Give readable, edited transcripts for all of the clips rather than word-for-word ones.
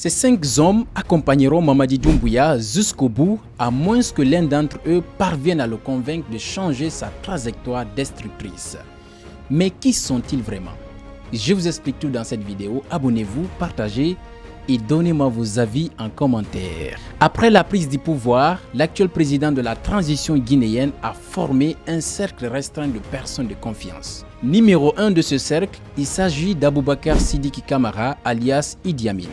Ces 5 hommes accompagneront Mamadi Doumbouya jusqu'au bout, à moins que l'un d'entre eux parvienne à le convaincre de changer sa trajectoire destructrice. Mais qui sont-ils vraiment? Je vous explique tout dans cette vidéo. Abonnez-vous, partagez et donnez-moi vos avis en commentaire. Après la prise du pouvoir, l'actuel président de la transition guinéenne a formé un cercle restreint de personnes de confiance. Numéro 1 de ce cercle, il s'agit d'Aboubacar Sidiki Camara alias Idi Amin.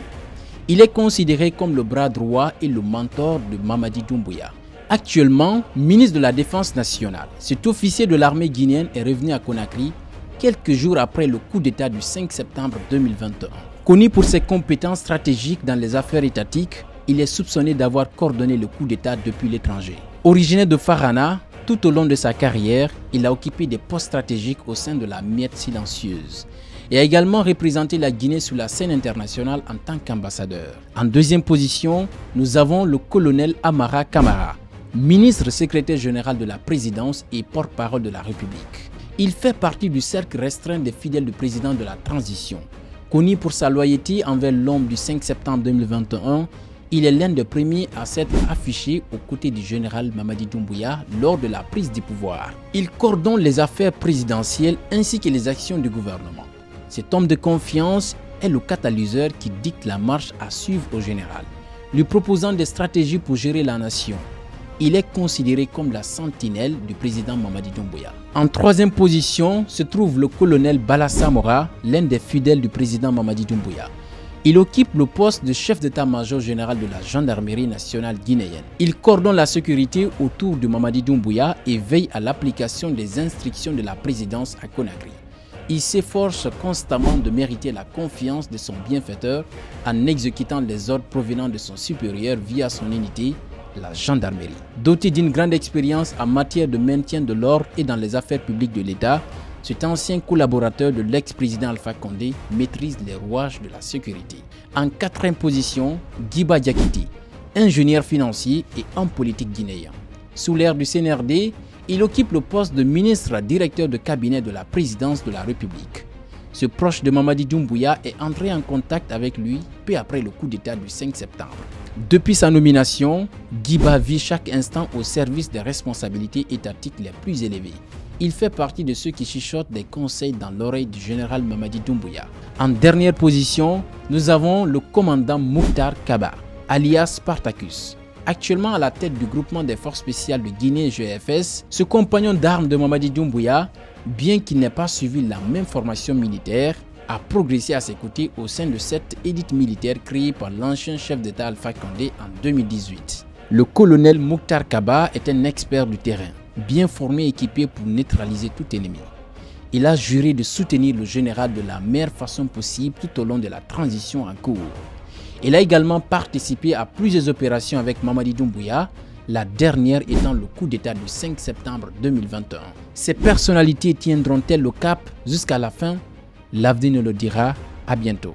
Il est considéré comme le bras droit et le mentor de Mamadi Doumbouya. Actuellement, ministre de la Défense nationale, cet officier de l'armée guinéenne est revenu à Conakry quelques jours après le coup d'État du 5 septembre 2021. Connu pour ses compétences stratégiques dans les affaires étatiques, il est soupçonné d'avoir coordonné le coup d'État depuis l'étranger. Originaire de Farana, tout au long de sa carrière, il a occupé des postes stratégiques au sein de la Miette silencieuse et a également représenté la Guinée sur la scène internationale en tant qu'ambassadeur. En deuxième position, nous avons le colonel Amara Camara, ministre secrétaire général de la présidence et porte-parole de la République. Il fait partie du cercle restreint des fidèles du président de la transition. Connu pour sa loyauté envers l'homme du 5 septembre 2021, il est l'un des premiers à s'être affiché aux côtés du général Mamadi Doumbouya lors de la prise du pouvoir. Il coordonne les affaires présidentielles ainsi que les actions du gouvernement. Cet homme de confiance est le catalyseur qui dicte la marche à suivre au général, lui proposant des stratégies pour gérer la nation. Il est considéré comme la sentinelle du président Mamadi Doumbouya. En troisième position se trouve le colonel Bala Samora, l'un des fidèles du président Mamadi Doumbouya. Il occupe le poste de chef d'état-major général de la gendarmerie nationale guinéenne. Il coordonne la sécurité autour de Mamadi Doumbouya et veille à l'application des instructions de la présidence à Conakry. Il s'efforce constamment de mériter la confiance de son bienfaiteur en exécutant les ordres provenant de son supérieur via son unité, la gendarmerie. Doté d'une grande expérience en matière de maintien de l'ordre et dans les affaires publiques de l'État, cet ancien collaborateur de l'ex-président Alpha Condé maîtrise les rouages de la sécurité. En quatrième position, Guiba Diakité, ingénieur financier et homme politique guinéen. Sous l'ère du CNRD, il occupe le poste de ministre directeur de cabinet de la présidence de la République. Ce proche de Mamadi Doumbouya est entré en contact avec lui peu après le coup d'État du 5 septembre. Depuis sa nomination, Guiba vit chaque instant au service des responsabilités étatiques les plus élevées. Il fait partie de ceux qui chuchotent des conseils dans l'oreille du général Mamadi Doumbouya. En dernière position, nous avons le commandant Mouktar Kaba, alias Spartacus. Actuellement à la tête du groupement des forces spéciales de Guinée GFS, ce compagnon d'armes de Mamadi Doumbouya, bien qu'il n'ait pas suivi la même formation militaire, a progressé à ses côtés au sein de cette élite militaire créée par l'ancien chef d'État Alpha Condé en 2018. Le colonel Mouktar Kaba est un expert du terrain, bien formé et équipé pour neutraliser tout ennemi. Il a juré de soutenir le général de la meilleure façon possible tout au long de la transition en cours. Il a également participé à plusieurs opérations avec Mamadi Doumbouya, la dernière étant le coup d'État du 5 septembre 2021. Ces personnalités tiendront-elles le cap jusqu'à la fin? L'avenir nous le dira. À bientôt.